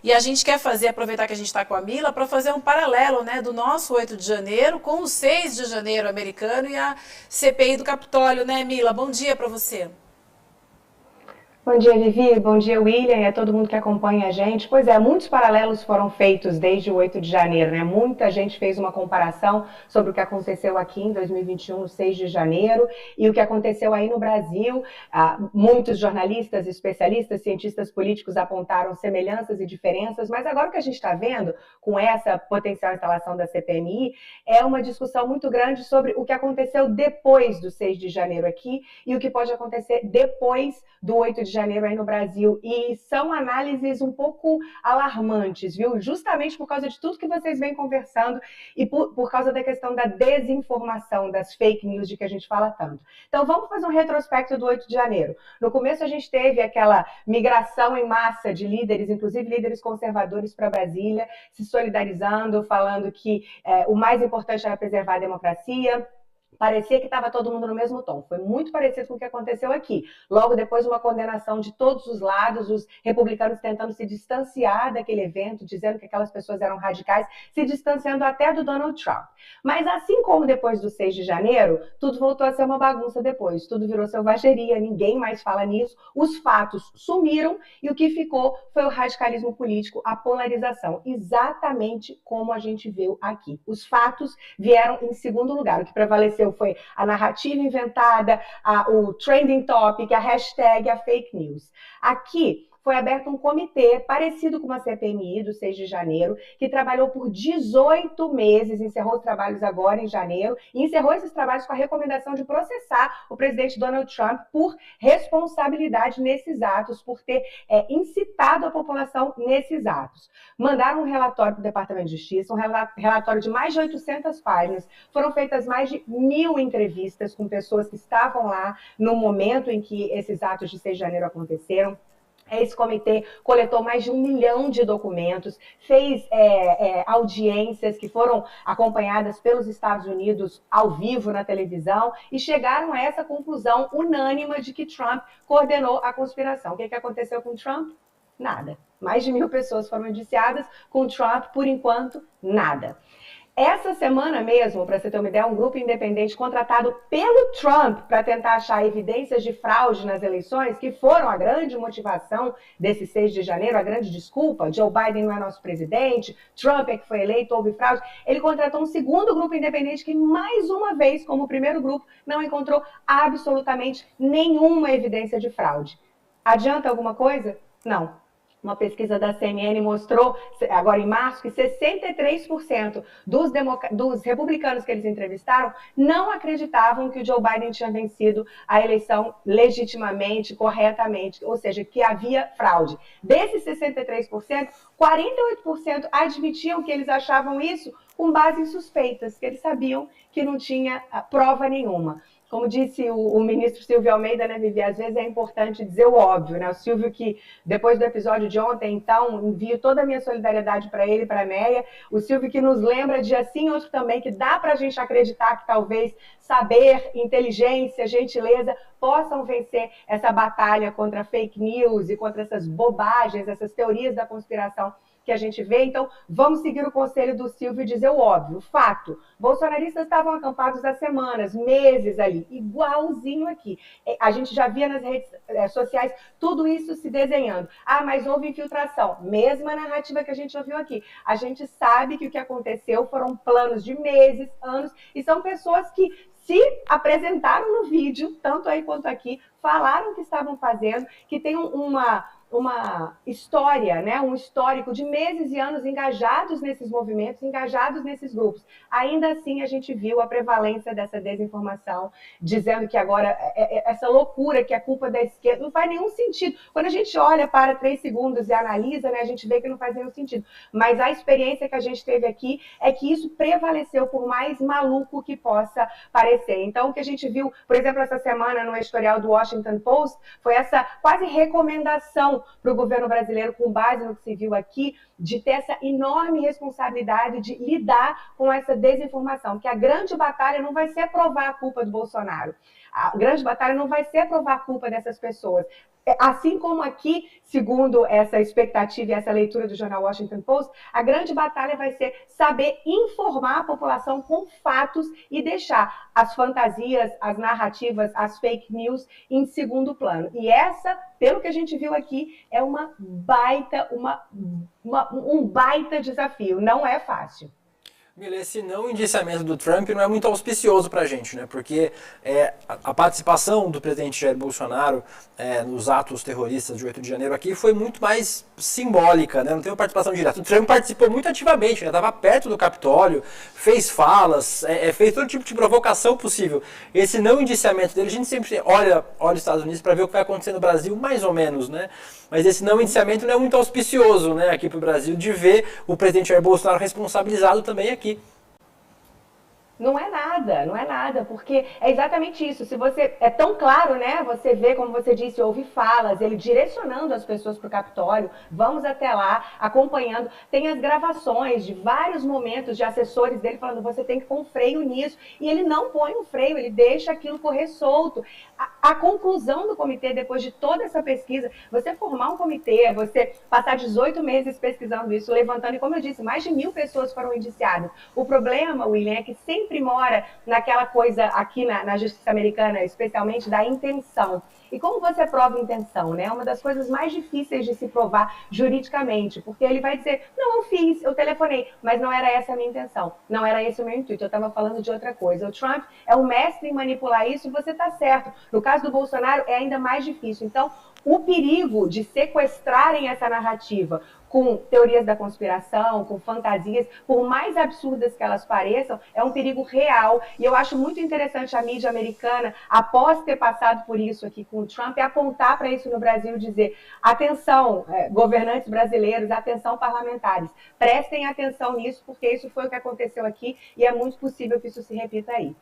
E a gente quer aproveitar que a gente está com a Mila, para fazer um paralelo, né, do nosso 8 de janeiro com o 6 de janeiro americano e a CPI do Capitólio, né, Mila? Bom dia para você. Bom dia, Vivi. Bom dia, William, e a todo mundo que acompanha a gente. Pois é, muitos paralelos foram feitos desde o 8 de janeiro, né? Muita gente fez uma comparação sobre o que aconteceu aqui em 2021, no 6 de janeiro, e o que aconteceu aí no Brasil. Muitos jornalistas, especialistas, cientistas políticos apontaram semelhanças e diferenças, mas agora o que a gente está vendo com essa potencial instalação da CPMI é uma discussão muito grande sobre o que aconteceu depois do 6 de janeiro aqui e o que pode acontecer depois do 8 de janeiro aí no Brasil, e são análises um pouco alarmantes, viu? Justamente por causa de tudo que vocês vêm conversando e por causa da questão da desinformação, das fake news de que a gente fala tanto. Então vamos fazer um retrospecto do 8 de janeiro. No começo a gente teve aquela migração em massa de líderes, inclusive líderes conservadores para Brasília, se solidarizando, falando que o mais importante era preservar a democracia. Parecia que estava todo mundo no mesmo tom. Foi muito parecido com o que aconteceu aqui. Logo depois, uma condenação de todos os lados, os republicanos tentando se distanciar daquele evento, dizendo que aquelas pessoas eram radicais, se distanciando até do Donald Trump. Mas assim como depois do 6 de janeiro, tudo voltou a ser uma bagunça depois. Tudo virou selvageria, ninguém mais fala nisso. Os fatos sumiram e o que ficou foi o radicalismo político, a polarização. Exatamente como a gente viu aqui. Os fatos vieram em segundo lugar. O que prevaleceu foi a narrativa inventada, o trending topic, a hashtag, a fake news. Aqui foi aberto um comitê parecido com uma CPMI do 6 de janeiro, que trabalhou por 18 meses, encerrou os trabalhos agora em janeiro, e encerrou esses trabalhos com a recomendação de processar o presidente Donald Trump por responsabilidade nesses atos, por ter incitado a população nesses atos. Mandaram um relatório para o Departamento de Justiça, um relatório de mais de 800 páginas, foram feitas mais de 1.000 entrevistas com pessoas que estavam lá no momento em que esses atos de 6 de janeiro aconteceram. Esse comitê coletou mais de 1 milhão de documentos, fez audiências que foram acompanhadas pelos Estados Unidos ao vivo na televisão e chegaram a essa conclusão unânime de que Trump coordenou a conspiração. O que aconteceu com Trump? Nada. Mais de 1.000 pessoas foram indiciadas, com Trump, por enquanto, nada. Essa semana mesmo, para você ter uma ideia, um grupo independente contratado pelo Trump para tentar achar evidências de fraude nas eleições, que foram a grande motivação desse 6 de janeiro, a grande desculpa, Joe Biden não é nosso presidente, Trump é que foi eleito, houve fraude. Ele contratou um segundo grupo independente que, mais uma vez, como o primeiro grupo, não encontrou absolutamente nenhuma evidência de fraude. Adianta alguma coisa? Não. Uma pesquisa da CNN mostrou, agora em março, que 63% dos republicanos que eles entrevistaram não acreditavam que o Joe Biden tinha vencido a eleição legitimamente, corretamente, ou seja, que havia fraude. Desses 63%, 48% admitiam que eles achavam isso com base em suspeitas, que eles sabiam que não tinha prova nenhuma. Como disse o ministro Silvio Almeida, né, Vivi, às vezes é importante dizer o óbvio, né? O Silvio, que depois do episódio de ontem, então, envio toda a minha solidariedade para ele e para a Neia. O Silvio que nos lembra de assim outro também, que dá para a gente acreditar que talvez saber, inteligência, gentileza possam vencer essa batalha contra fake news e contra essas bobagens, essas teorias da conspiração que a gente vê. Então, vamos seguir o conselho do Silvio e dizer o óbvio, o fato. Bolsonaristas estavam acampados há semanas, meses ali, igualzinho aqui. A gente já via nas redes sociais tudo isso se desenhando. Ah, mas houve infiltração. Mesma narrativa que a gente ouviu aqui. A gente sabe que o que aconteceu foram planos de meses, anos, e são pessoas que se apresentaram no vídeo, tanto aí quanto aqui, falaram que estavam fazendo, que tem uma história, né, um histórico de meses e anos engajados nesses movimentos, engajados nesses grupos. Ainda assim, a gente viu a prevalência dessa desinformação, dizendo que agora essa loucura que é culpa da esquerda não faz nenhum sentido. Quando a gente olha para 3 segundos e analisa, né, a gente vê que não faz nenhum sentido. Mas a experiência que a gente teve aqui é que isso prevaleceu, por mais maluco que possa parecer. Então, o que a gente viu, por exemplo, essa semana no editorial do Washington Post, foi essa quase recomendação para o governo brasileiro, com base no que se viu aqui, de ter essa enorme responsabilidade de lidar com essa desinformação, que a grande batalha não vai ser provar a culpa do Bolsonaro, a grande batalha não vai ser provar a culpa dessas pessoas. assim como aqui, segundo essa expectativa e essa leitura do jornal Washington Post, a grande batalha vai ser saber informar a população com fatos e deixar as fantasias, as narrativas, as fake news em segundo plano. E essa, pelo que a gente viu aqui, é um baita desafio. Não é fácil. Mila, esse não indiciamento do Trump não é muito auspicioso para a gente, né? Porque a participação do presidente Jair Bolsonaro nos atos terroristas de 8 de janeiro aqui foi muito mais simbólica, né? Não teve uma participação direta. O Trump participou muito ativamente, né? Estava perto do Capitólio, fez falas, fez todo tipo de provocação possível. Esse não indiciamento dele, a gente sempre olha os Estados Unidos para ver o que vai acontecer no Brasil, mais ou menos, né? Mas esse não indiciamento não é muito auspicioso, né, aqui para o Brasil, de ver o presidente Jair Bolsonaro responsabilizado também aqui. Não é nada, porque é exatamente isso. Se você é tão claro, né? Você vê, como você disse, ouve falas, ele direcionando as pessoas para o Capitólio, vamos até lá, acompanhando. Tem as gravações de vários momentos de assessores dele falando, você tem que pôr um freio nisso. E ele não põe um freio, ele deixa aquilo correr solto. A conclusão do comitê, depois de toda essa pesquisa, você formar um comitê, você passar 18 meses pesquisando isso, levantando, e como eu disse, mais de 1.000 pessoas foram indiciadas. O problema, William, é que sempre mora naquela coisa aqui na justiça americana, especialmente da intenção. E como você prova intenção, né? É uma das coisas mais difíceis de se provar juridicamente, porque ele vai dizer, não, eu fiz, eu telefonei, mas não era essa a minha intenção, não era esse o meu intuito, eu estava falando de outra coisa. O Trump é um mestre em manipular isso e você está certo. No caso do Bolsonaro é ainda mais difícil. Então, o perigo de sequestrarem essa narrativa com teorias da conspiração, com fantasias, por mais absurdas que elas pareçam, é um perigo real. E eu acho muito interessante a mídia americana, após ter passado por isso aqui com o Trump, apontar para isso no Brasil e dizer, atenção, governantes brasileiros, atenção parlamentares, prestem atenção nisso, porque isso foi o que aconteceu aqui e é muito possível que isso se repita aí.